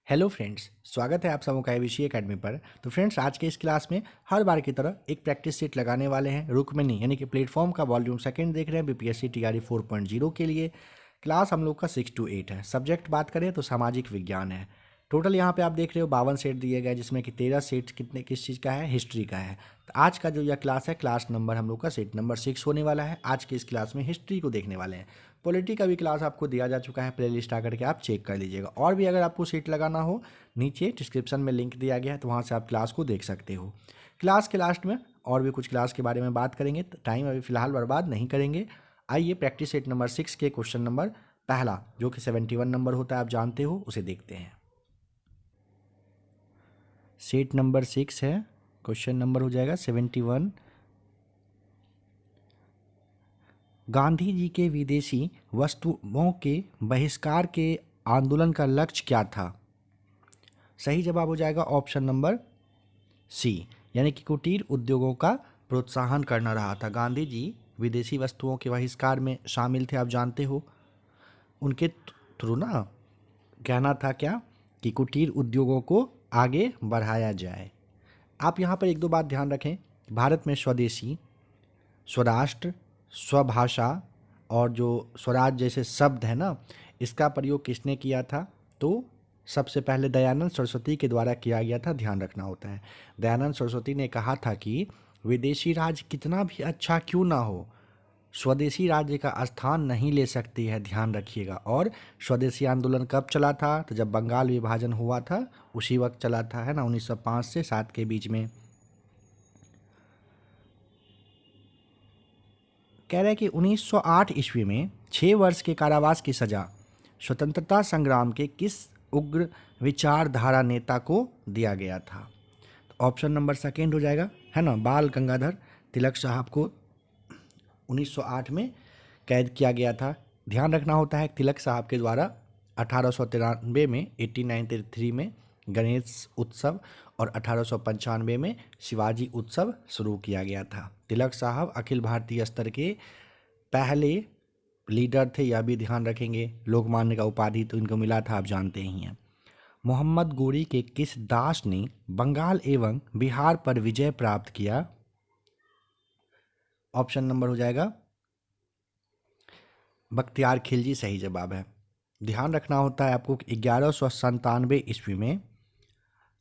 Hello friends, स्वागत है आप सबों का एबीसी एकेडमी पर। तो फ्रेंड्स, आज के इस क्लास में हर बार की तरह एक प्रैक्टिस सेट लगाने वाले हैं रुक्मिनी यानी कि प्लेटफॉर्म का वॉल्यूम सेकंड देख रहे हैं बीपीएससी टीआरई 4.0 के लिए। क्लास हम लोग का 6 to 8 है। सब्जेक्ट बात करें तो सामाजिक विज्ञान है। टोटल यहाँ पे आप देख रहे हो 52 सेट दिए गए, जिसमें कि 13 सेट किस चीज़ का है, हिस्ट्री का है। तो आज का जो यह क्लास है, क्लास नंबर हम लोग का सेट नंबर 6 होने वाला है। आज के इस क्लास में हिस्ट्री को देखने वाले हैं। पॉलिटी का भी क्लास आपको दिया जा चुका है, प्लेलिस्ट आकर के आप चेक कर लीजिएगा। और भी अगर आपको सीट लगाना हो, नीचे डिस्क्रिप्शन में लिंक दिया गया है, तो वहाँ से आप क्लास को देख सकते हो। क्लास के लास्ट में और भी कुछ क्लास के बारे में बात करेंगे, तो टाइम अभी फिलहाल बर्बाद नहीं करेंगे। आइए प्रैक्टिस सेट नंबर 6 के क्वेश्चन नंबर पहला, जो कि 71 नंबर होता है, आप जानते हो, उसे देखते हैं। सेट नंबर 6 है, क्वेश्चन नंबर हो जाएगा 71। गांधी जी के विदेशी वस्तुओं के बहिष्कार के आंदोलन का लक्ष्य क्या था? सही जवाब हो जाएगा ऑप्शन नंबर सी, यानी कि कुटीर उद्योगों का प्रोत्साहन करना रहा था। गांधी जी विदेशी वस्तुओं के बहिष्कार में शामिल थे, आप जानते हो। उनके थ्रू ना कहना था क्या कि कुटीर उद्योगों को आगे बढ़ाया जाए। आप यहाँ पर एक दो बात ध्यान रखें। भारत में स्वदेशी, स्वराष्ट्र, स्वभाषा और जो स्वराज जैसे शब्द है ना, इसका प्रयोग किसने किया था? तो सबसे पहले दयानंद सरस्वती के द्वारा किया गया था, ध्यान रखना होता है। दयानंद सरस्वती ने कहा था कि विदेशी राज कितना भी अच्छा क्यों ना हो, स्वदेशी राज्य का स्थान नहीं ले सकती है, ध्यान रखिएगा। और स्वदेशी आंदोलन कब चला था? तो जब बंगाल विभाजन हुआ था, उसी वक्त चला था, है ना, 1905 से 7 के बीच में। कह रहे हैं कि 1908 ईस्वी में 6 वर्ष के कारावास की सजा स्वतंत्रता संग्राम के किस उग्र विचारधारा नेता को दिया गया था? तो ऑप्शन नंबर सेकेंड हो जाएगा, है ना, बाल गंगाधर तिलक साहब को 1908 में कैद किया गया था। ध्यान रखना होता है, तिलक साहब के द्वारा 1893 में 1893 में गणेश उत्सव और 1895 में शिवाजी उत्सव शुरू किया गया था। तिलक साहब अखिल भारतीय स्तर के पहले लीडर थे, यह भी ध्यान रखेंगे। लोकमान्य का उपाधि तो इनको मिला था, आप जानते ही हैं। मोहम्मद गोरी के किस दास ने बंगाल एवं बिहार पर विजय प्राप्त किया? ऑप्शन नंबर हो जाएगा बख्तियार खिलजी, सही जवाब है। ध्यान रखना होता है आपको कि 1197 ईस्वी में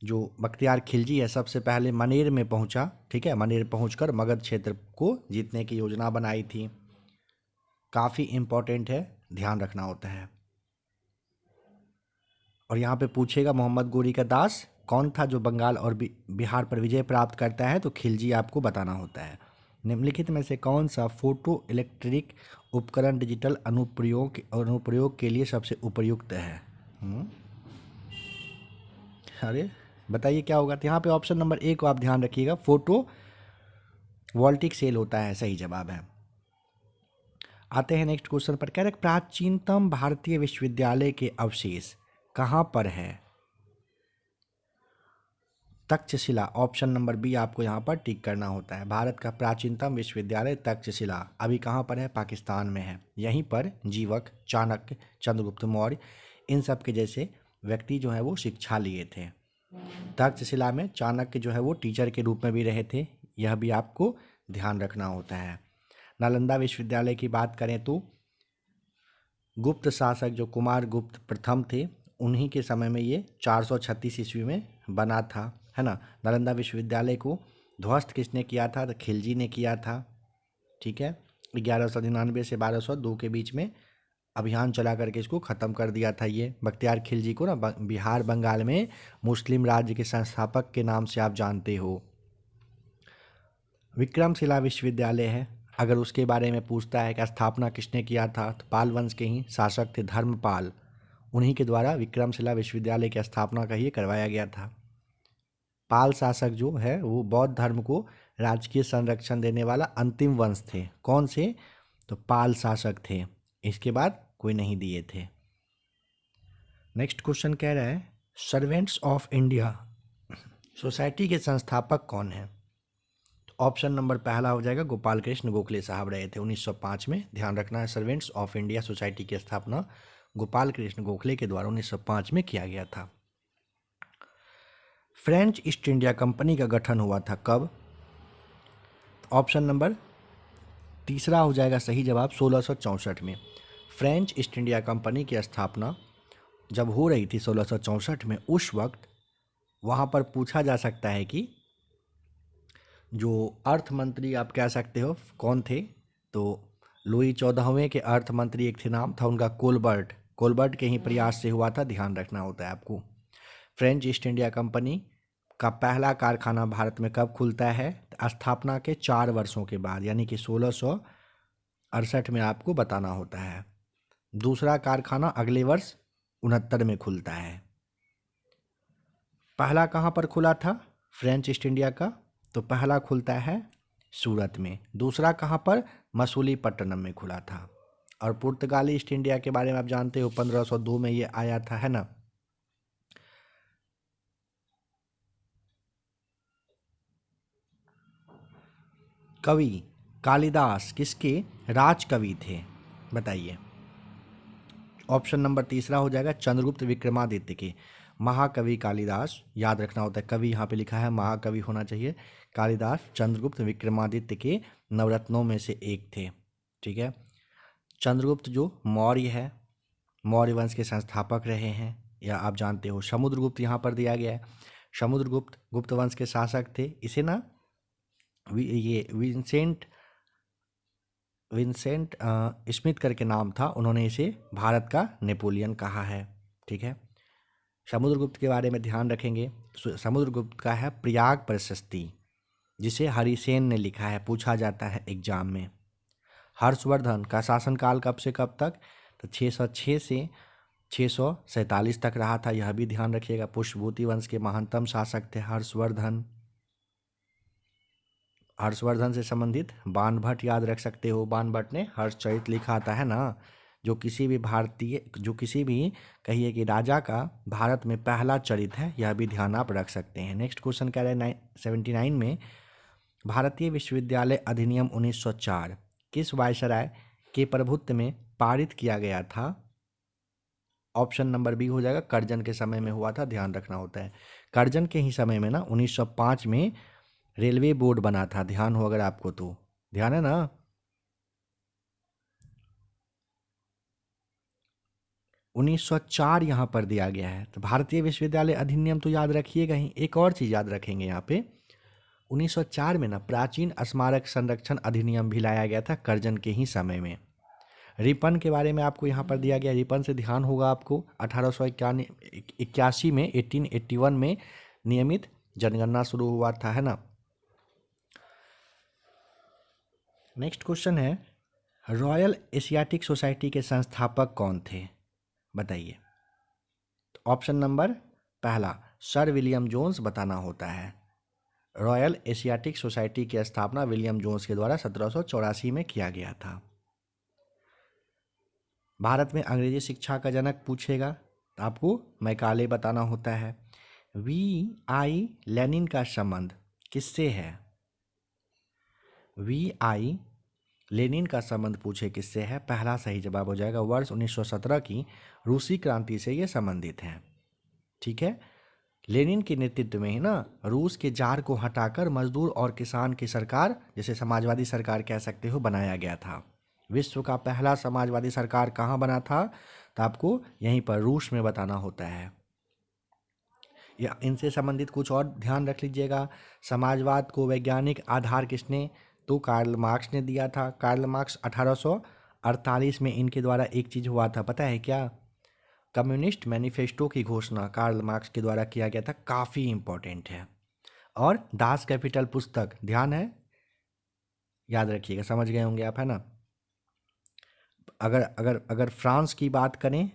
जो बख्तियार खिलजी है, सबसे पहले मनेर में पहुंचा, ठीक है। मनेर पहुंचकर मगध क्षेत्र को जीतने की योजना बनाई थी। काफ़ी इम्पोर्टेंट है, ध्यान रखना होता है। और यहाँ पे पूछेगा मोहम्मद गोरी का दास कौन था जो बंगाल और बिहार पर विजय प्राप्त करता है, तो खिलजी आपको बताना होता है। निम्नलिखित में से कौन सा फोटो इलेक्ट्रिक उपकरण डिजिटल अनुप्रयोग के लिए सबसे उपयुक्त है? अरे बताइए क्या होगा? तो यहाँ पे ऑप्शन नंबर ए को आप ध्यान रखिएगा, फोटो वोल्टिक सेल होता है, सही जवाब है। आते हैं नेक्स्ट क्वेश्चन पर। कह रहे प्राचीनतम भारतीय विश्वविद्यालय के अवशेष कहाँ पर है? तक्षशिला, ऑप्शन नंबर बी आपको यहाँ पर टिक करना होता है। भारत का प्राचीनतम विश्वविद्यालय तक्षशिला अभी कहाँ पर है? पाकिस्तान में है। यहीं पर जीवक, चाणक्य, चंद्रगुप्त मौर्य, इन सब के जैसे व्यक्ति जो है वो शिक्षा लिए थे। तक्षशिला में चाणक्य जो है वो टीचर के रूप में भी रहे थे, यह भी आपको ध्यान रखना होता है। नालंदा विश्वविद्यालय की बात करें तो गुप्त शासक जो कुमार गुप्त प्रथम थे, उन्हीं के समय में ये 436 ईस्वी में बना था, है ना। नालंदा विश्वविद्यालय को ध्वस्त किसने किया था? तो खिलजी ने किया था, ठीक है। 1199 से 1202 के बीच में अभियान चला करके इसको ख़त्म कर दिया था। ये बख्तियार खिलजी को ना बिहार बंगाल में मुस्लिम राज्य के संस्थापक के नाम से आप जानते हो। विक्रमशिला विश्वविद्यालय है, अगर उसके बारे में पूछता है कि स्थापना किसने किया था, तो पाल वंश के ही शासक थे धर्मपाल, उन्हीं के द्वारा विक्रमशिला विश्वविद्यालय की स्थापना का ही करवाया गया था। पाल शासक जो है वो बौद्ध धर्म को राजकीय संरक्षण देने वाला अंतिम वंश थे। कौन से? तो पाल शासक थे, इसके बाद कोई नहीं दिए थे। नेक्स्ट क्वेश्चन कह रहा है सर्वेंट्स ऑफ इंडिया सोसाइटी के संस्थापक कौन है? ऑप्शन नंबर पहला हो जाएगा गोपाल कृष्ण गोखले साहब रहे थे 1905 में। ध्यान रखना है, सर्वेंट्स ऑफ इंडिया सोसाइटी की स्थापना गोपाल कृष्ण गोखले के द्वारा 1905 में किया गया था। फ्रेंच ईस्ट इंडिया कंपनी का गठन हुआ था कब? ऑप्शन नंबर तीसरा हो जाएगा सही जवाब 1664 में। फ्रेंच ईस्ट इंडिया कंपनी की स्थापना जब हो रही थी 1664 में, उस वक्त वहाँ पर पूछा जा सकता है कि जो अर्थ मंत्री आप कह सकते हो कौन थे, तो लुई 14वें के अर्थ मंत्री एक थे, नाम था उनका कोलबर्ट। कोलबर्ट के ही प्रयास से हुआ था, ध्यान रखना होता है आपको। फ्रेंच ईस्ट इंडिया कंपनी का पहला कारखाना भारत में कब खुलता है? स्थापना के 4 वर्षों के बाद, यानी कि 1668 में आपको बताना होता है। दूसरा कारखाना अगले वर्ष 69 में खुलता है। पहला कहाँ पर खुला था फ्रेंच ईस्ट इंडिया का? तो पहला खुलता है सूरत में। दूसरा कहाँ पर? मसूलीपट्टनम में खुला था। और पुर्तगाली ईस्ट इंडिया के बारे में आप जानते हो 1502 में ये आया था, है ना। कवि कालिदास किसके राज कवि थे? बताइए। ऑप्शन नंबर तीसरा हो जाएगा चंद्रगुप्त विक्रमादित्य के। महाकवि कालिदास, याद रखना होता है, कवि यहाँ पे लिखा है, महाकवि होना चाहिए। कालिदास चंद्रगुप्त विक्रमादित्य के नवरत्नों में से एक थे, ठीक है। चंद्रगुप्त जो मौर्य है, मौर्य वंश के संस्थापक रहे हैं, या आप जानते हो समुद्रगुप्त यहाँ पर दिया गया है। समुद्रगुप्त गुप्त वंश के शासक थे। इसे ना ये विंसेंट स्मिथ करके नाम था, उन्होंने इसे भारत का नेपोलियन कहा है, ठीक है। समुद्रगुप्त के बारे में ध्यान रखेंगे। समुद्रगुप्त का है प्रयाग प्रशस्ति, जिसे हरिसेन ने लिखा है, पूछा जाता है एग्जाम में। हर्षवर्धन का शासनकाल कब से कब तक? तो 606 से 647 तक रहा था, यह भी ध्यान रखिएगा। पुष्यभूति वंश के महानतम शासक थे हर्षवर्धन। हर्षवर्धन से संबंधित बाणभट्ट याद रख सकते हो, बाणभट्ट ने हर्षचरित लिखा था, है ना। जो किसी भी कहिए कि राजा का भारत में पहला चरित है, यह भी ध्यान आप रख सकते हैं। नेक्स्ट क्वेश्चन कह रहे हैं 79 में भारतीय विश्वविद्यालय अधिनियम 1904 किस वायसराय के प्रभुत्व में पारित किया गया था? ऑप्शन नंबर बी हो जाएगा कर्जन के समय में हुआ था, ध्यान रखना होता है। कर्जन के ही समय में ना 1905 में रेलवे बोर्ड बना था, ध्यान हो अगर आपको तो, ध्यान है ना। 1904 यहाँ पर दिया गया है। तो भारतीय विश्वविद्यालय अधिनियम तो याद रखिएगा ही, एक और चीज़ याद रखेंगे यहाँ पे, 1904 में ना प्राचीन स्मारक संरक्षण अधिनियम भी लाया गया था कर्जन के ही समय में। रिपन के बारे में आपको यहाँ पर दिया गया, रिपन से ध्यान होगा आपको 1881 में 1881 में नियमित जनगणना शुरू हुआ था, है ना। नेक्स्ट क्वेश्चन है रॉयल एशियाटिक सोसाइटी के संस्थापक कौन थे? बताइए। ऑप्शन नंबर पहला सर विलियम जोन्स बताना होता है। रॉयल एशियाटिक सोसाइटी की स्थापना विलियम जोन्स के द्वारा 1784 में किया गया था। भारत में अंग्रेजी शिक्षा का जनक पूछेगा तो आपको मैकाले बताना होता है। V.I. लेनिन का संबंध किससे है? V.I. लेनिन का संबंध पूछे किससे है, पहला सही जवाब हो जाएगा वर्ष 1917 की रूसी क्रांति से ये संबंधित है, ठीक है। लेनिन के नेतृत्व में ही ना रूस के जार को हटाकर मजदूर और किसान की सरकार, जैसे समाजवादी सरकार कह सकते हो, बनाया गया था। विश्व का पहला समाजवादी सरकार कहाँ बना था? तो आपको यहीं पर रूस में बताना होता है। या इनसे संबंधित कुछ और ध्यान रख लीजिएगा। समाजवाद को वैज्ञानिक आधार किसने? तो कार्ल मार्क्स ने दिया था। कार्ल मार्क्स 1848 में इनके द्वारा एक चीज़ हुआ था, पता है क्या? कम्युनिस्ट मैनिफेस्टो की घोषणा कार्ल मार्क्स के द्वारा किया गया था, काफ़ी इम्पोर्टेंट है। और दास कैपिटल पुस्तक, ध्यान है, याद रखिएगा, समझ गए होंगे आप, है ना। अगर फ्रांस की बात करें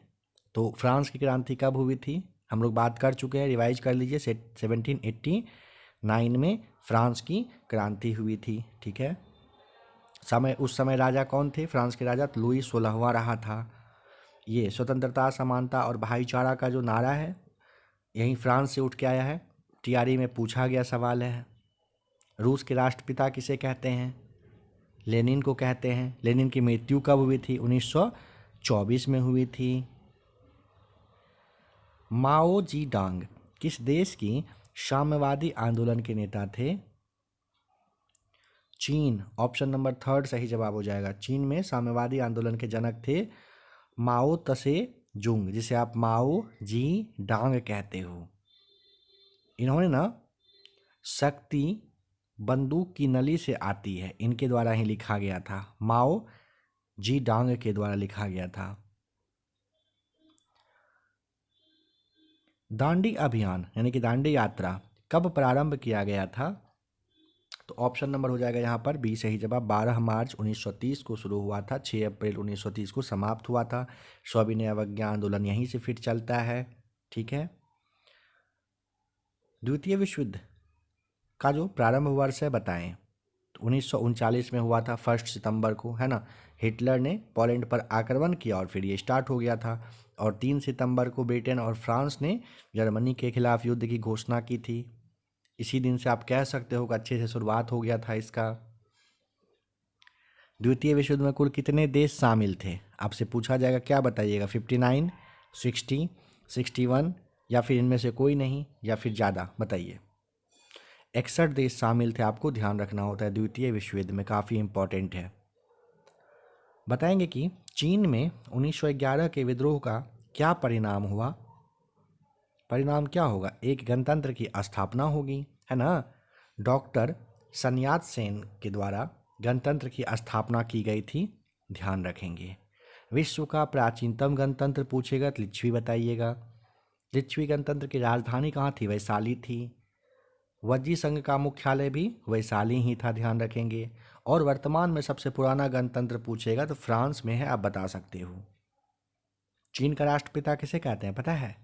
तो फ्रांस की क्रांति कब हुई थी? हम लोग बात कर चुके हैं, रिवाइज कर लीजिए। 1789 में फ्रांस की क्रांति हुई थी, ठीक है। उस समय राजा कौन थे? फ्रांस के राजा लुई 16वां रहा था। ये स्वतंत्रता, समानता और भाईचारा का जो नारा है, यहीं फ्रांस से उठ के आया है। टीआरई में पूछा गया सवाल है। रूस के राष्ट्रपिता किसे कहते हैं? लेनिन को कहते हैं। लेनिन की मृत्यु कब हुई थी? 1924 में हुई थी। माओ जी डांग किस देश की साम्यवादी आंदोलन के नेता थे चीन। ऑप्शन नंबर थर्ड सही जवाब हो जाएगा। चीन में साम्यवादी आंदोलन के जनक थे माओ तसे जुंग, जिसे आप माओ जी डांग कहते हो। इन्होंने ना शक्ति बंदूक की नली से आती है, इनके द्वारा ही लिखा गया था, माओ जी डांग के द्वारा लिखा गया था। दांडी अभियान यानी कि दांडी यात्रा कब प्रारंभ किया गया था? तो ऑप्शन नंबर हो जाएगा यहाँ पर बी सही जवाब। 12 मार्च 1930 को शुरू हुआ था, 6 अप्रैल 1930 को समाप्त हुआ था। सविनय अवज्ञा आंदोलन यहीं से फिर चलता है। ठीक है। द्वितीय विश्व युद्ध का जो प्रारंभ वर्ष है बताएं। तो 1939 में हुआ था 1 सितंबर को, है ना। हिटलर ने पोलैंड पर आक्रमण किया और फिर ये स्टार्ट हो गया था। और 3 सितंबर को ब्रिटेन और फ्रांस ने जर्मनी के खिलाफ युद्ध की घोषणा की थी। इसी दिन से आप कह सकते हो कि अच्छे से शुरुआत हो गया था इसका। द्वितीय विश्व युद्ध में कुल कितने देश शामिल थे? आपसे पूछा जाएगा, क्या बताइएगा? 59, 60, 61 या फिर इनमें से कोई नहीं या फिर ज़्यादा? बताइए। 61 देश शामिल थे, आपको ध्यान रखना होता है द्वितीय विश्व युद्ध में, काफ़ी इंपॉर्टेंट है। बताएंगे कि चीन में 1911 के विद्रोह का क्या परिणाम हुआ? परिणाम क्या होगा? एक गणतंत्र की स्थापना होगी, है ना। डॉक्टर सन यात सेन के द्वारा गणतंत्र की स्थापना की गई थी, ध्यान रखेंगे। विश्व का प्राचीनतम गणतंत्र पूछेगा तो लिच्छवी बताइएगा। लिच्छवी गणतंत्र की राजधानी कहाँ थी? वैशाली थी। वज्जी संघ का मुख्यालय भी वैशाली ही था, ध्यान रखेंगे। और वर्तमान में सबसे पुराना गणतंत्र पूछेगा तो फ्रांस में है, आप बता सकते हो। चीन का राष्ट्रपिता किसे कहते हैं पता है?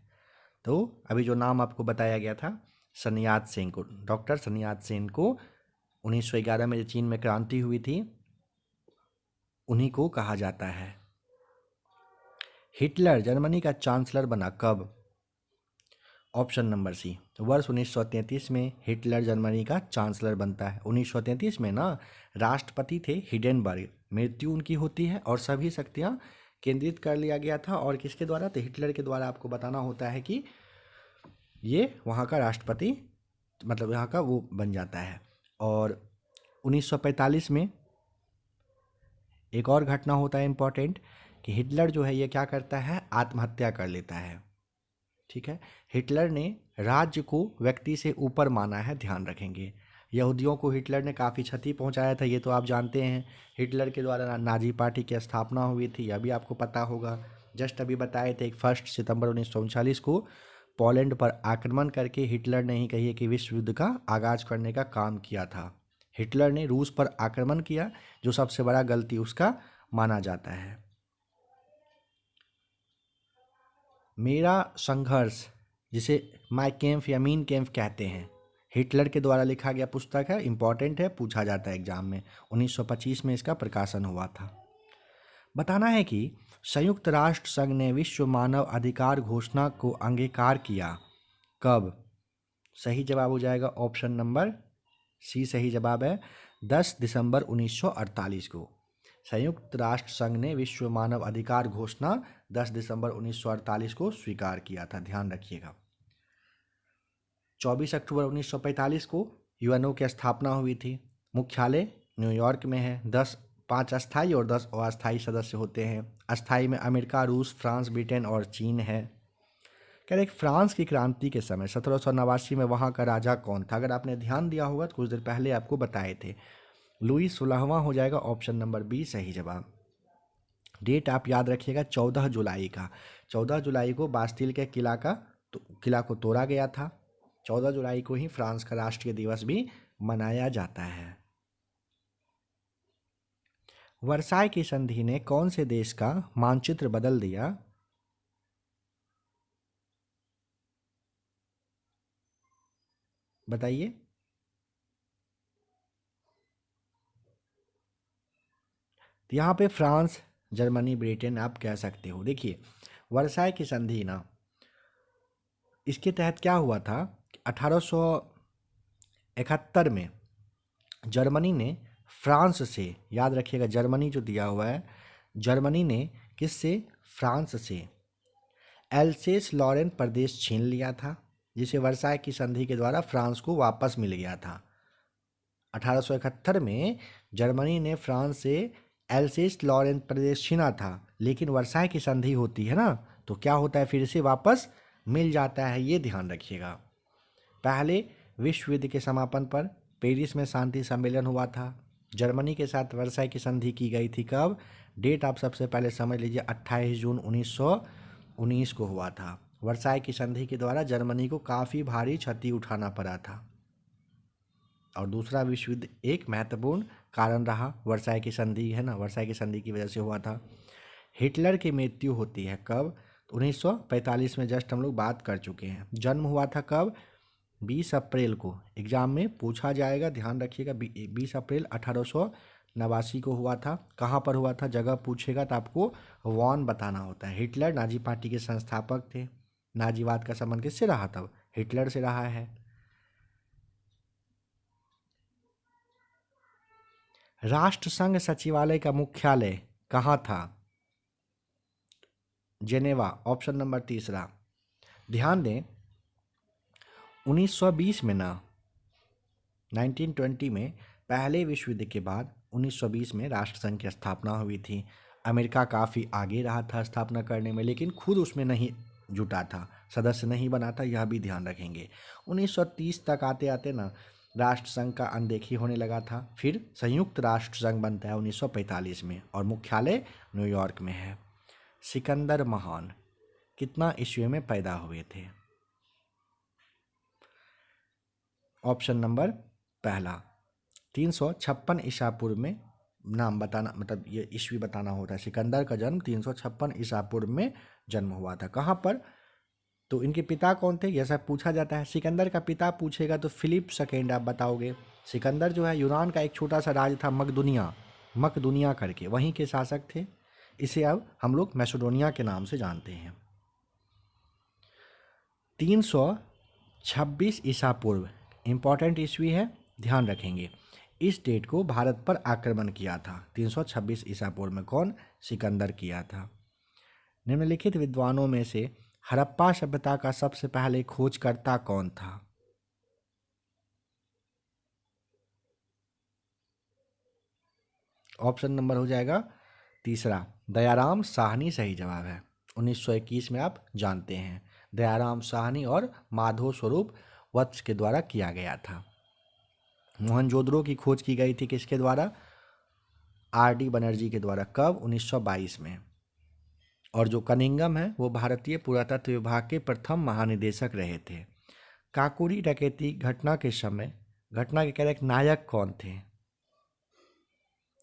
तो अभी जो नाम आपको बताया गया था सन यात सेन को, डॉक्टर सन यात सेन को 1911 में जो चीन में क्रांति हुई थी उन्हीं को कहा जाता है। हिटलर जर्मनी का चांसलर बना कब? ऑप्शन नंबर सी, वर्ष 1933 में हिटलर जर्मनी का चांसलर बनता है। 1933 में ना राष्ट्रपति थे हिडेनबर्ग, मृत्यु उनकी होती है और सभी शक्तियां केंद्रित कर लिया गया था। और किसके द्वारा? तो हिटलर के द्वारा। आपको बताना होता है कि ये वहाँ का राष्ट्रपति, मतलब यहाँ का वो बन जाता है। और 1945 में एक और घटना होता है इम्पॉर्टेंट, कि हिटलर जो है ये क्या करता है? आत्महत्या कर लेता है। ठीक है। हिटलर ने राज्य को व्यक्ति से ऊपर माना है, ध्यान रखेंगे। यहूदियों को हिटलर ने काफ़ी क्षति पहुंचाया था, ये तो आप जानते हैं। हिटलर के द्वारा नाजी पार्टी की स्थापना हुई थी, यह भी आपको पता होगा। जस्ट अभी बताए थे 1 सितंबर 1939 को पोलैंड पर आक्रमण करके हिटलर ने ही कहिए कि विश्व युद्ध का आगाज करने का काम किया था। हिटलर ने रूस पर आक्रमण किया, जो सबसे बड़ा गलती उसका माना जाता है। मेरा संघर्ष, जिसे माय कैम्प या मीन कैम्प कहते हैं, हिटलर के द्वारा लिखा गया पुस्तक है, इंपॉर्टेंट है, पूछा जाता है एग्जाम में। 1925 में इसका प्रकाशन हुआ था। बताना है कि संयुक्त राष्ट्र संघ ने विश्व मानव अधिकार घोषणा को अंगीकार किया कब? सही जवाब हो जाएगा ऑप्शन नंबर सी सही जवाब है, 10 दिसंबर 1948 को। संयुक्त राष्ट्र संघ ने विश्व मानव अधिकार घोषणा 10 दिसंबर 1948 को स्वीकार किया था, ध्यान रखिएगा। 24 अक्टूबर 1945 को यूएनओ की स्थापना हुई थी। मुख्यालय न्यूयॉर्क में है। 5 अस्थायी और 10 अस्थायी सदस्य होते हैं। अस्थायी में अमेरिका, रूस, फ्रांस, ब्रिटेन और चीन है। कह रहे फ्रांस की क्रांति के समय 1789 में वहाँ का राजा कौन था? अगर आपने ध्यान दिया होगा तो कुछ देर पहले आपको बताए थे, लुई 16वां हो जाएगा, ऑप्शन नंबर बी सही जवाब। डेट आप याद रखिएगा 14 जुलाई का। 14 जुलाई को बास्टिल के किला को तोड़ा गया था। 14 जुलाई को ही फ्रांस का राष्ट्रीय दिवस भी मनाया जाता है। वर्साई की संधि ने कौन से देश का मानचित्र बदल दिया? बताइए। तो यहाँ पे फ्रांस, जर्मनी, ब्रिटेन आप कह सकते हो। देखिए वर्साई की संधि ना, इसके तहत क्या हुआ था, 1871 में जर्मनी ने फ्रांस से, याद रखिएगा जर्मनी जो दिया हुआ है, जर्मनी ने किससे? फ्रांस से एल्सेस लॉरेन प्रदेश छीन लिया था, जिसे वर्साय की संधि के द्वारा फ्रांस को वापस मिल गया था। 1871 में जर्मनी ने फ्रांस से एल्सेस लॉरेंस प्रदेश छीना था, लेकिन वर्साय की संधि होती है ना, तो क्या होता है, फिर से वापस मिल जाता है, ये ध्यान रखिएगा। पहले विश्व युद्ध के समापन पर पेरिस में शांति सम्मेलन हुआ था। जर्मनी के साथ वर्साय की संधि की गई थी। कब? डेट आप सबसे पहले समझ लीजिए, 28 जून 1919 को हुआ था। वर्साय की संधि के द्वारा जर्मनी को काफ़ी भारी क्षति उठाना पड़ा था। और दूसरा विश्व युद्ध एक महत्वपूर्ण कारण रहा, वर्साय की संधि है ना, वर्साय की संधि की वजह से हुआ था। हिटलर की मृत्यु होती है कब? 1945 में, जस्ट हम लोग बात कर चुके हैं। जन्म हुआ था कब? 20 अप्रैल को। एग्जाम में पूछा जाएगा, ध्यान रखिएगा। 20 अप्रैल 1889 को हुआ था। कहाँ पर हुआ था? जगह पूछेगा तो आपको वॉन बताना होता है। हिटलर नाजी पार्टी के संस्थापक थे। नाजीवाद का संबंध किससे रहा? तब हिटलर से रहा है। राष्ट्रसंघ सचिवालय का मुख्यालय कहाँ था? जेनेवा, ऑप्शन नंबर तीसरा। ध्यान दें, 1920 में ना, 1920 में पहले विश्व युद्ध के बाद 1920 में राष्ट्रसंघ की स्थापना हुई थी। अमेरिका काफ़ी आगे रहा था स्थापना करने में, लेकिन खुद उसमें नहीं जुटा था, सदस्य नहीं बना था, यह भी ध्यान रखेंगे। 1930 तक आते आते ना राष्ट्रसंघ का अनदेखी होने लगा था। फिर संयुक्त राष्ट्र संघ बनता है 1945 में, और मुख्यालय न्यूयॉर्क में है। सिकंदर महान कितना ईस्वी में पैदा हुए थे? ऑप्शन नंबर पहला, 356 ईसा पूर्व में। नाम बताना, मतलब ये ईस्वी बताना होता है। सिकंदर का जन्म 356 ईसा पूर्व में जन्म हुआ था। कहाँ पर? तो इनके पिता कौन थे, यह सब पूछा जाता है। सिकंदर का पिता पूछेगा तो फिलिप सेकेंड आप बताओगे। सिकंदर जो है यूनान का एक छोटा सा राज्य था, मकदुनिया करके, वहीं के शासक थे। इसे अब हम लोग मैसेडोनिया के नाम से जानते हैं। 326 ईसा पूर्व इम्पॉर्टेंट ईस्वी है, ध्यान रखेंगे। इस डेट को भारत पर आक्रमण किया था 326 ईसा पूर्व में। कौन? सिकंदर किया था। निम्नलिखित विद्वानों में से हड़प्पा सभ्यता का सबसे पहले खोजकर्ता कौन था? ऑप्शन नंबर हो जाएगा तीसरा, दयाराम साहनी सही जवाब है। 1921 में आप जानते हैं, दयाराम साहनी और माधव स्वरूप वत्स के द्वारा किया गया था। मोहनजोदड़ो की खोज की गई थी किसके द्वारा? आर.डी. बनर्जी के द्वारा। कब? 1922 में। और जो कनिंगम है वो भारतीय पुरातत्व विभाग के प्रथम महानिदेशक रहे थे। काकोरी डकैती घटना के समय घटना के कह नायक कौन थे?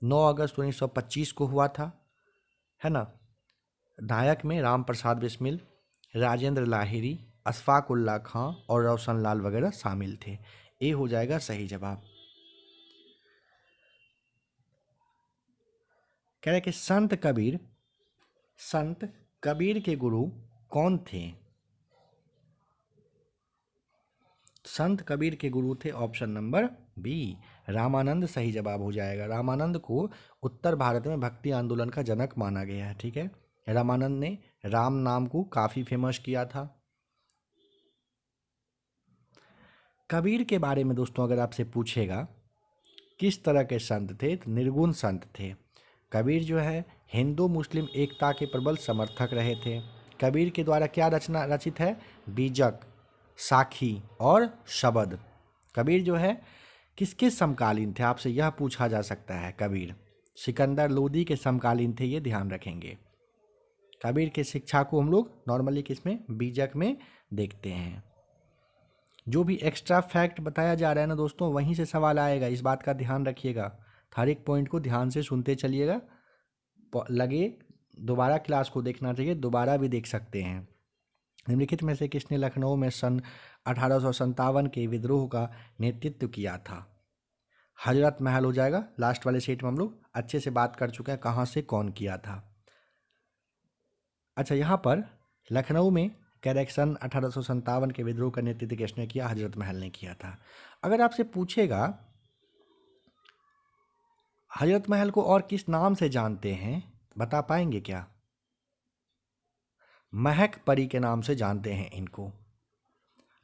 9 अगस्त 1925 को हुआ था, है ना। नायक में राम प्रसाद बिस्मिल, राजेंद्र लाहिरी, अशफाक उल्ला खां और रोशन लाल वगैरह शामिल थे। ये हो जाएगा सही जवाब। कह रहे कि संत कबीर के गुरु कौन थे? संत कबीर के गुरु थे ऑप्शन नंबर बी, रामानंद सही जवाब हो जाएगा। रामानंद को उत्तर भारत में भक्ति आंदोलन का जनक माना गया है। ठीक है, रामानंद ने राम नाम को काफ़ी फेमस किया था। कबीर के बारे में दोस्तों अगर आपसे पूछेगा किस तरह के संत थे, तो निर्गुण संत थे। कबीर जो है हिंदू मुस्लिम एकता के प्रबल समर्थक रहे थे। कबीर के द्वारा क्या रचना रचित है? बीजक, साखी और शबद। कबीर जो है किसके समकालीन थे? आपसे यह पूछा जा सकता है। कबीर सिकंदर लोदी के समकालीन थे, ये ध्यान रखेंगे। कबीर के शिक्षा को हम लोग नॉर्मली किसमें? बीजक में देखते हैं। जो भी एक्स्ट्रा फैक्ट बताया जा रहा है ना दोस्तों, वहीं से सवाल आएगा, इस बात का ध्यान रखिएगा। हर एक पॉइंट को ध्यान से सुनते चलिएगा। लगे दोबारा क्लास को देखना चाहिए, दोबारा भी देख सकते हैं। निम्नलिखित में से किसने लखनऊ में सन 1857 के विद्रोह का नेतृत्व किया था? हजरत महल हो जाएगा। लास्ट वाले सेट में हम लोग अच्छे से बात कर चुके हैं कहाँ से कौन किया था। अच्छा, यहाँ पर लखनऊ में सन 1857 के विद्रोह का नेतृत्व किसने किया? हजरत महल ने किया था। अगर आपसे पूछेगा हजरत महल को और किस नाम से जानते हैं, बता पाएंगे क्या? महक परी के नाम से जानते हैं इनको।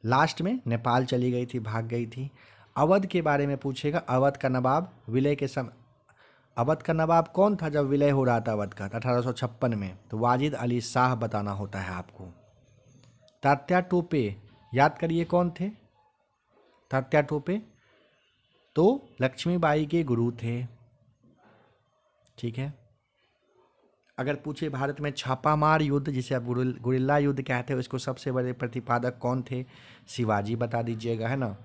लास्ट में नेपाल चली गई थी, भाग गई थी। अवध के बारे में पूछेगा, अवध का नवाब विलय के समय, अवध का नवाब कौन था जब विलय हो रहा था अवध का? 1856 में। तो वाजिद अली शाह बताना होता है आपको। तात्या टोपे याद करिए कौन थे? तात्या टोपे तो लक्ष्मीबाई के गुरु थे। ठीक है। अगर पूछे भारत में छापामार युद्ध जिसे आप गुरिल्ला युद्ध कहते हैं, उसको सबसे बड़े प्रतिपादक कौन थे? शिवाजी बता दीजिएगा, है ना।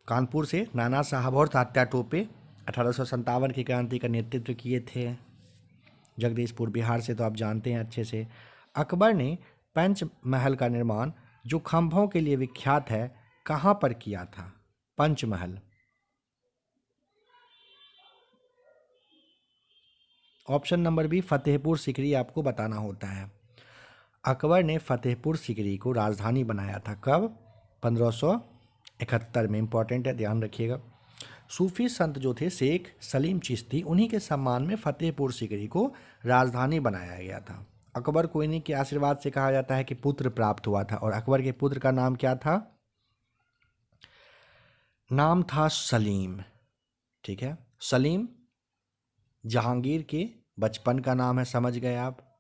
कानपुर से नाना साहब और तात्या टोपे 1857 की क्रांति का नेतृत्व किए थे। जगदीशपुर बिहार से तो आप जानते हैं अच्छे से। अकबर ने पंचमहल का निर्माण जो खंभों के लिए विख्यात है कहाँ पर किया था? Panchmahal. Option number B Fatehpur Sikri आपको बताना होता है। अकबर ने फतेहपुर सीकरी को राजधानी बनाया था कब? 1571 में। इंपॉर्टेंट है, ध्यान रखिएगा। सूफी संत जो थे शेख सलीम चिश्ती, उन्हीं के सम्मान में फतेहपुर सीकरी को राजधानी बनाया गया था। अकबर को इन्हीं के आशीर्वाद से कहा जाता है कि पुत्र प्राप्त हुआ था, और अकबर के पुत्र का नाम क्या था? नाम था सलीम। ठीक है, सलीम जहांगीर के बचपन का नाम है, समझ गए आप।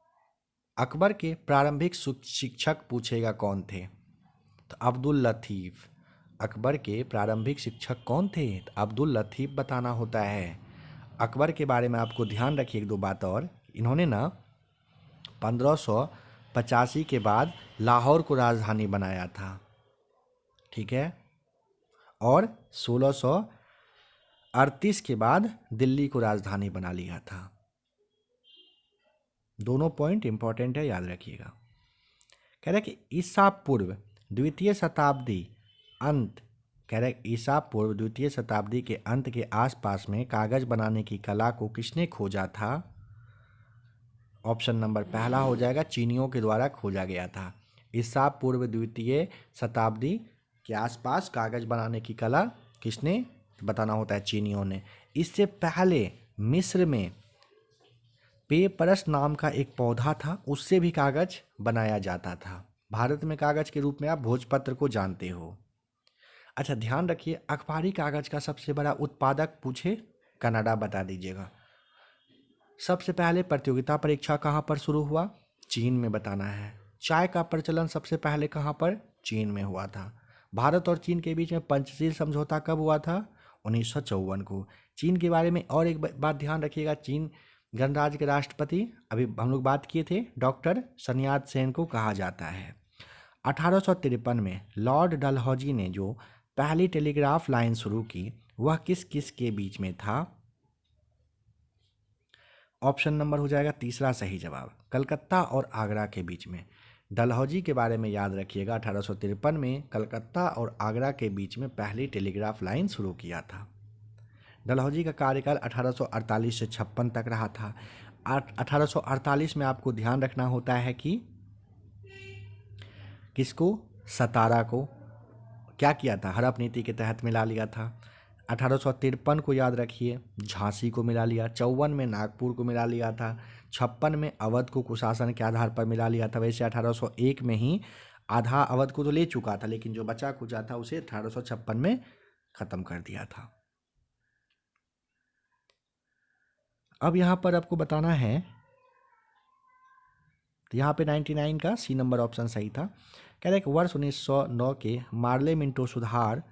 अकबर के प्रारंभिक शिक्षक पूछेगा कौन थे? तो अब्दुल लतीफ़। अकबर के प्रारंभिक शिक्षक कौन थे? तो अब्दुल लतीफ़ बताना होता है। अकबर के बारे में आपको ध्यान रखिए एक दो बात और, इन्होंने ना 1585 के बाद लाहौर को राजधानी बनाया था। ठीक है, और 1638 के बाद दिल्ली को राजधानी बना लिया था। दोनों पॉइंट इंपॉर्टेंट है, याद रखिएगा। कह रहे कि ईसा पूर्व द्वितीय शताब्दी अंत, कह रहे ईसा पूर्व द्वितीय शताब्दी के अंत के आसपास में कागज बनाने की कला को किसने खोजा था? ऑप्शन नंबर पहला हो जाएगा चीनियों के द्वारा खोजा गया था। ईसा पूर्व द्वितीय शताब्दी के आसपास कागज बनाने की कला किसने? बताना होता है चीनियों ने। इससे पहले मिस्र में पेपरस नाम का एक पौधा था, उससे भी कागज बनाया जाता था। भारत में कागज के रूप में आप भोजपत्र को जानते हो। अच्छा, ध्यान रखिए, अखबारी कागज का सबसे बड़ा उत्पादक पूछे, कनाडा बता दीजिएगा। सबसे पहले प्रतियोगिता परीक्षा कहाँ पर शुरू हुआ? चीन में बताना है। चाय का प्रचलन सबसे पहले कहाँ पर? चीन में हुआ था। भारत और चीन के बीच में पंचशील समझौता कब हुआ था? 1954 को। चीन के बारे में और एक बात ध्यान रखिएगा, चीन गणराज्य के राष्ट्रपति अभी हम लोग बात किए थे, डॉक्टर sun यat-sen को कहा जाता है। 1853 में लॉर्ड डलहौजी ने जो पहली टेलीग्राफ लाइन शुरू की वह किस किस के बीच में था? ऑप्शन नंबर हो जाएगा तीसरा सही जवाब, कलकत्ता और आगरा के बीच में। डलहौजी के बारे में याद रखिएगा, 1853 में कलकत्ता और आगरा के बीच में पहली टेलीग्राफ लाइन शुरू किया था। डलहौजी का कार्यकाल 1848 से 56 तक रहा था। 1848 में आपको ध्यान रखना होता है कि किसको? सतारा को क्या किया था? हड़प नीति के तहत मिला लिया था। 1853 को याद रखिए, झांसी को मिला लिया। 54 में नागपुर को मिला लिया था। 56 में अवध को कुशासन के आधार पर मिला लिया था। वैसे 1801 में ही आधा अवध को तो ले चुका था, लेकिन जो बचा कुचा था उसे 1856 में ख़त्म कर दिया था। अब यहाँ पर आपको बताना है, तो यहाँ पे 99 का सी नंबर ऑप्शन सही था। कह रहे कि वर्ष 1909 के मार्ले मिंटो सुधार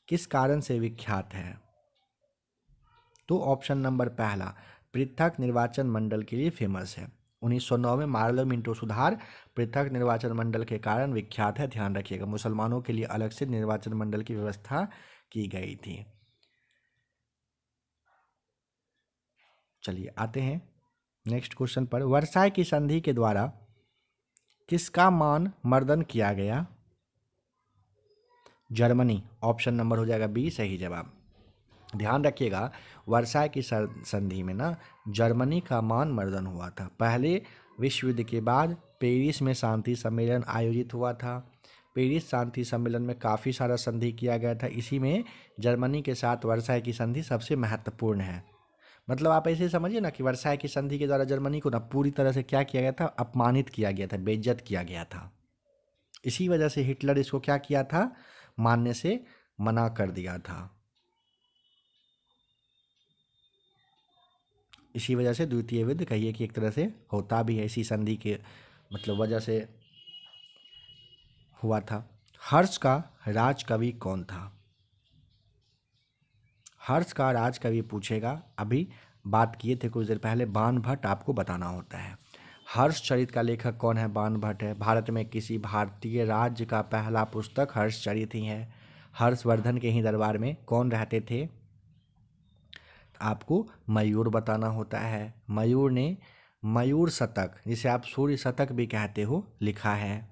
किस कारण से विख्यात है? तो ऑप्शन नंबर पहला पृथक निर्वाचन मंडल के लिए फेमस है। 1909 में मार्ले मिंटो सुधार पृथक निर्वाचन मंडल के कारण विख्यात है। ध्यान रखिएगा, मुसलमानों के लिए अलग से निर्वाचन मंडल की व्यवस्था की गई थी। चलिए आते हैं नेक्स्ट क्वेश्चन पर। वर्साई की संधि के द्वारा किसका मान मर्दन किया गया? जर्मनी। ऑप्शन नंबर हो जाएगा बी सही जवाब। ध्यान रखिएगा, वर्साई की संधि में ना जर्मनी का मान मर्दन हुआ था। पहले विश्व युद्ध के बाद पेरिस में शांति सम्मेलन आयोजित हुआ था। पेरिस शांति सम्मेलन में काफ़ी सारा संधि किया गया था, इसी में जर्मनी के साथ वर्साई की संधि सबसे महत्वपूर्ण है। मतलब आप ऐसे समझिए ना कि वर्साई की संधि के द्वारा जर्मनी को ना पूरी तरह से क्या किया गया था? अपमानित किया गया था, बेइज्जत किया गया था। इसी वजह से हिटलर इसको क्या किया था, मानने से मना कर दिया था। इसी वजह से द्वितीय युद्ध कहिए कि एक तरह से होता भी है, इसी संधि के मतलब वजह से हुआ था। हर्ष का राजकवि कौन था? हर्ष का राजकवि पूछेगा, अभी बात किए थे कुछ देर पहले, बाण भट्ट आपको बताना होता है। हर्ष चरित का लेखक कौन है? बाण भट्ट है। भारत में किसी भारतीय राज्य का पहला पुस्तक हर्ष चरित ही है। हर्षवर्धन के ही दरबार में कौन रहते थे? आपको मयूर बताना होता है। मयूर ने मयूर शतक, जिसे आप सूर्य शतक भी कहते हो, लिखा है।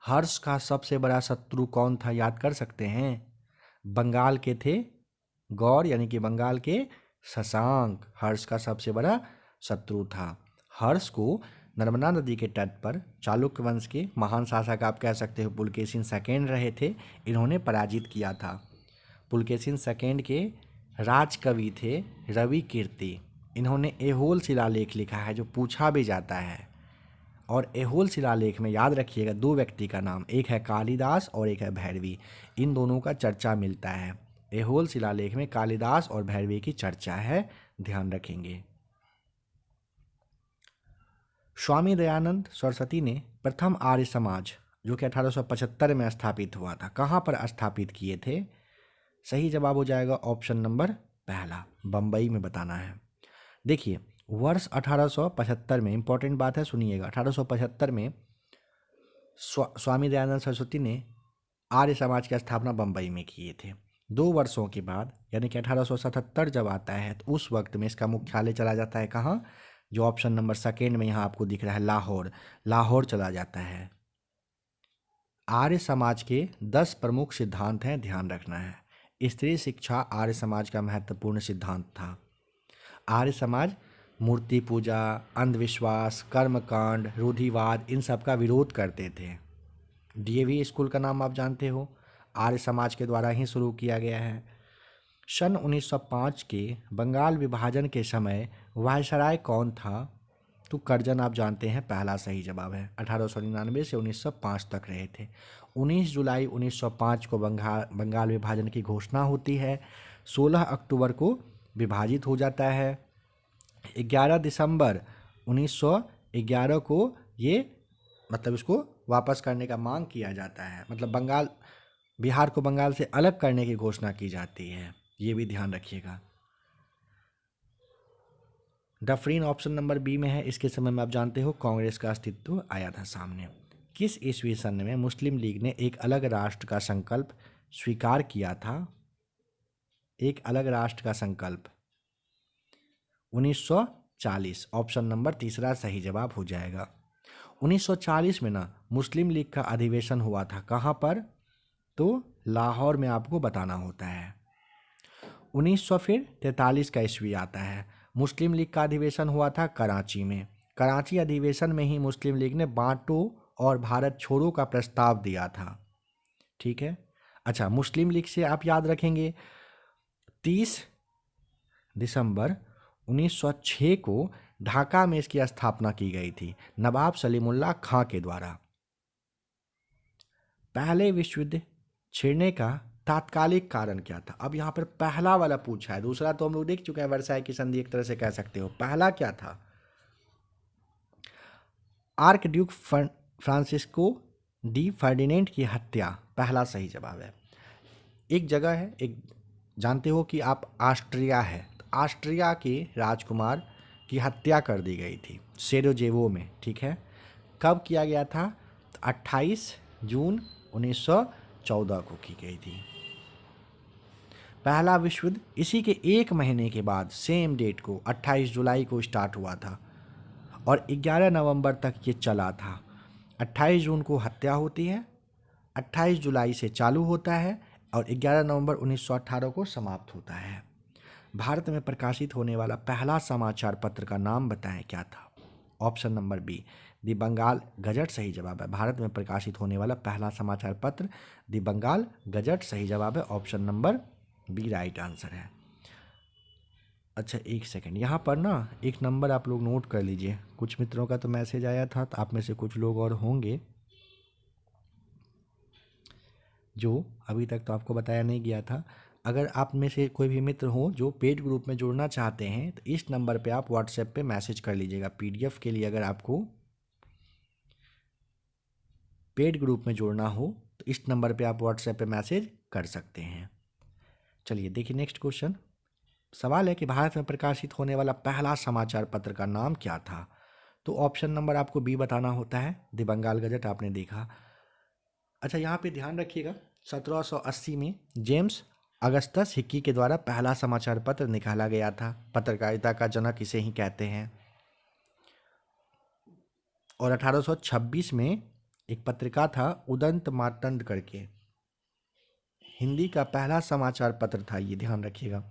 हर्ष का सबसे बड़ा शत्रु कौन था, याद कर सकते हैं? बंगाल के थे गौर, यानी कि बंगाल के शशांक हर्ष का सबसे बड़ा शत्रु था। हर्ष को नर्मदा नदी के तट पर चालुक्य वंश के महान शासक, आप कह सकते हो, पुलकेशिन सेकेंड रहे थे, इन्होंने पराजित किया था। पुलकेशिन सेकेंड के राजकवि थे रवि कीर्ति। इन्होंने ऐहोल शिलालेख लिखा है जो पूछा भी जाता है। और ऐहोल शिलालेख में याद रखिएगा दो व्यक्ति का नाम, एक है कालिदास और एक है भैरवी। इन दोनों का चर्चा मिलता है। ऐहोल शिलालेख में कालिदास और भैरवी की चर्चा है, ध्यान रखेंगे। स्वामी दयानंद सरस्वती ने प्रथम आर्य समाज, जो कि 1875 में स्थापित हुआ था, कहाँ पर स्थापित किए थे? सही जवाब हो जाएगा ऑप्शन नंबर पहला, बम्बई में बताना है। देखिए, वर्ष 1875 में, इंपॉर्टेंट बात है, सुनिएगा, 1875 में स्वामी दयानंद सरस्वती ने आर्य समाज की स्थापना बम्बई में किए थे। 2 वर्षों के बाद, यानी कि 1877 जब आता है, तो उस वक्त में इसका मुख्यालय चला जाता है कहाँ? जो ऑप्शन नंबर सेकेंड में यहाँ आपको दिख रहा है, लाहौर। लाहौर चला जाता है। आर्य समाज के 10 प्रमुख सिद्धांत हैं, ध्यान रखना है। स्त्री शिक्षा आर्य समाज का महत्वपूर्ण सिद्धांत था। आर्य समाज मूर्ति पूजा, अंधविश्वास, कर्मकांड, रूढ़िवाद, इन सब का विरोध करते थे। डीएवी स्कूल का नाम आप जानते हो, आर्य समाज के द्वारा ही शुरू किया गया है। सन 1905 के बंगाल विभाजन के समय वायसराय कौन था? तो कर्जन आप जानते हैं, पहला सही जवाब है। 1899 से 1905 तक रहे थे। 19 जुलाई 1905 को बंगाल विभाजन की घोषणा होती है। 16 अक्टूबर को विभाजित हो जाता है। 11 दिसंबर 1911 को ये मतलब इसको वापस करने का मांग किया जाता है, मतलब बिहार को बंगाल से अलग करने की घोषणा की जाती है, ये भी ध्यान रखिएगा। डफरीन ऑप्शन नंबर बी में है। इसके समय में आप जानते हो कांग्रेस का अस्तित्व आया था सामने। किस ईस्वी सन में मुस्लिम लीग ने एक अलग राष्ट्र का संकल्प स्वीकार किया था? एक अलग राष्ट्र का संकल्प 1940, ऑप्शन नंबर तीसरा सही जवाब हो जाएगा। 1940 में ना मुस्लिम लीग का अधिवेशन हुआ था, कहाँ पर? तो लाहौर में आपको बताना होता है। 1943 का ईस्वी आता है, मुस्लिम लीग का अधिवेशन हुआ था कराची में। कराची अधिवेशन में ही मुस्लिम लीग ने बांटो और भारत छोड़ो का प्रस्ताव दिया था, ठीक है। अच्छा, मुस्लिम लीग से आप याद रखेंगे 30 दिसंबर 1906 को ढाका में इसकी स्थापना की गई थी नवाब सलीमुल्लाह खां के द्वारा। पहले विश्व युद्ध छिड़ने का तात्कालिक कारण क्या था? अब यहाँ पर पहला वाला पूछा है, दूसरा तो हम लोग देख चुके हैं, वर्साई की संधि एक तरह से कह सकते हो। पहला क्या था? Arc Duke Francisco de Ferdinand की हत्या, पहला सही जवाब है। एक जगह है, एक जानते हो कि आप ऑस्ट्रिया है, तो ऑस्ट्रिया के राजकुमार की हत्या कर दी गई थी सेरोजेवो में, ठीक है। कब किया गया था? 28 जून 1914 को की गई थी। पहला विश्व युद्ध इसी के एक महीने के बाद सेम डेट को 28 जुलाई को स्टार्ट हुआ था और 11 नवंबर तक ये चला था। 28 जून को हत्या होती है, 28 जुलाई से चालू होता है और 11 नवंबर 1918 को समाप्त होता है। भारत में प्रकाशित होने वाला पहला समाचार पत्र का नाम बताएं, क्या था? ऑप्शन नंबर बी, दी बंगाल गजट सही जवाब है। भारत में प्रकाशित होने वाला पहला समाचार पत्र दी बंगाल गजट सही जवाब है, option number B right answer है। अच्छा, एक सेकंड, यहाँ पर ना एक नंबर आप लोग नोट कर लीजिए। कुछ मित्रों का तो मैसेज आया था, तो आप में से कुछ लोग और होंगे जो अभी तक तो आपको बताया नहीं गया था। अगर आप में से कोई भी मित्र हो जो पेड ग्रुप में जुड़ना चाहते हैं तो इस नंबर पे आप व्हाट्सएप पे मैसेज कर लीजिएगा। पीडीएफ के लिए अगर आपको पेड ग्रुप में जुड़ना हो तो इस नंबर पे आप व्हाट्सएप पे मैसेज कर सकते हैं। चलिए देखिए नेक्स्ट क्वेश्चन। सवाल है कि भारत में प्रकाशित होने वाला पहला समाचार पत्र का नाम क्या था। तो ऑप्शन नंबर आपको बी बताना होता है, द बंगाल गजट आपने देखा। अच्छा यहाँ पे ध्यान रखिएगा, 1780 में जेम्स अगस्टस हिक्की के द्वारा पहला समाचार पत्र निकाला गया था। पत्रकारिता का जनक इसे ही कहते हैं। और 1826 में एक पत्रिका था उदंत मार्तंड करके, हिंदी का पहला समाचार पत्र था, ये ध्यान रखिएगा।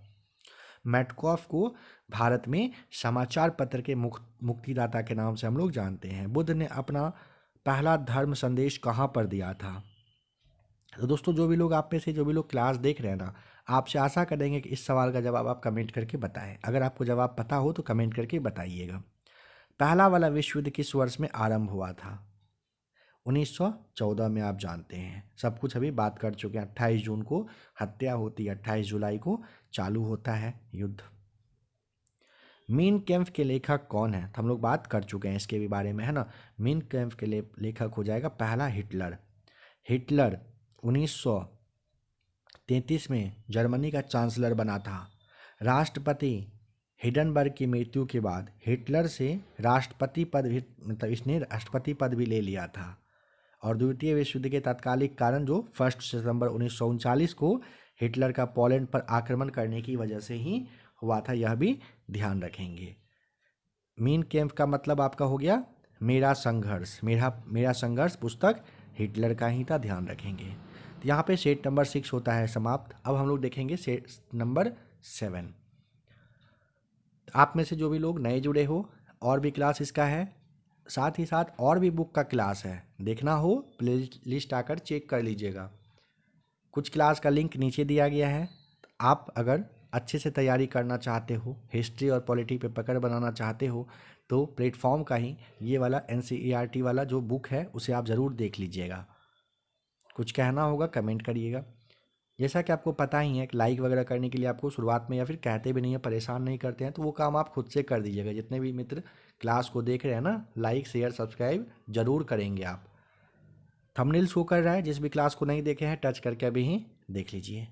मैटकॉफ को भारत में समाचार पत्र के मुक्तिदाता के नाम से हम लोग जानते हैं। बुद्ध ने अपना पहला धर्म संदेश कहाँ पर दिया था। तो दोस्तों जो भी लोग आप में से जो भी लोग क्लास देख रहे हैं ना, आपसे आशा करेंगे कि इस सवाल का जवाब आप कमेंट करके बताएं। अगर आपको जवाब पता हो तो कमेंट करके बताइएगा। पहला वाला विश्व युद्ध किस वर्ष में आरंभ हुआ था। 1914 में आप जानते हैं, सब कुछ अभी बात कर चुके हैं। 28 जून को हत्या होती है, 28 जुलाई को चालू होता है युद्ध। मीन कैम्प के लेखक कौन है, तो हम लोग बात कर चुके हैं इसके भी बारे में, है ना। मीन कैम्प के लेखक हो जाएगा पहला हिटलर। हिटलर 1933 में जर्मनी का चांसलर बना था। राष्ट्रपति हिडनबर्ग की मृत्यु के बाद हिटलर से राष्ट्रपति पद भी, मतलब इसने राष्ट्रपति पद भी ले लिया था। और द्वितीय विश्व युद्ध के तात्कालिक कारण जो 1 सितंबर 1939 को हिटलर का पोलैंड पर आक्रमण करने की वजह से ही हुआ था, यह भी ध्यान रखेंगे। मीन कैम्प का मतलब आपका हो गया मेरा संघर्ष। मेरा संघर्ष पुस्तक हिटलर का ही था, ध्यान रखेंगे। तो यहाँ पे सेट नंबर 6 होता है समाप्त। अब हम लोग देखेंगे सेट नंबर 7। आप में से जो भी लोग नए जुड़े हो, और भी क्लास इसका है, साथ ही साथ और भी बुक का क्लास है, देखना हो प्ले लिस्ट आकर चेक कर लीजिएगा। कुछ क्लास का लिंक नीचे दिया गया है। आप अगर अच्छे से तैयारी करना चाहते हो, हिस्ट्री और पॉलिटी पे पकड़ बनाना चाहते हो, तो प्लेटफॉर्म का ही ये वाला NCERT वाला जो बुक है उसे आप ज़रूर देख लीजिएगा। कुछ कहना होगा कमेंट करिएगा। जैसा कि आपको पता ही है कि लाइक वगैरह करने के लिए आपको शुरुआत में, या फिर कहते भी नहीं है, परेशान नहीं करते हैं, तो वो काम आप खुद से कर दीजिएगा। जितने भी मित्र क्लास को देख रहे हैं ना, लाइक शेयर सब्सक्राइब जरूर करेंगे आप। थंबनेल शो कर रहा है, जिस भी क्लास को नहीं देखे हैं टच करके अभी ही देख लीजिए।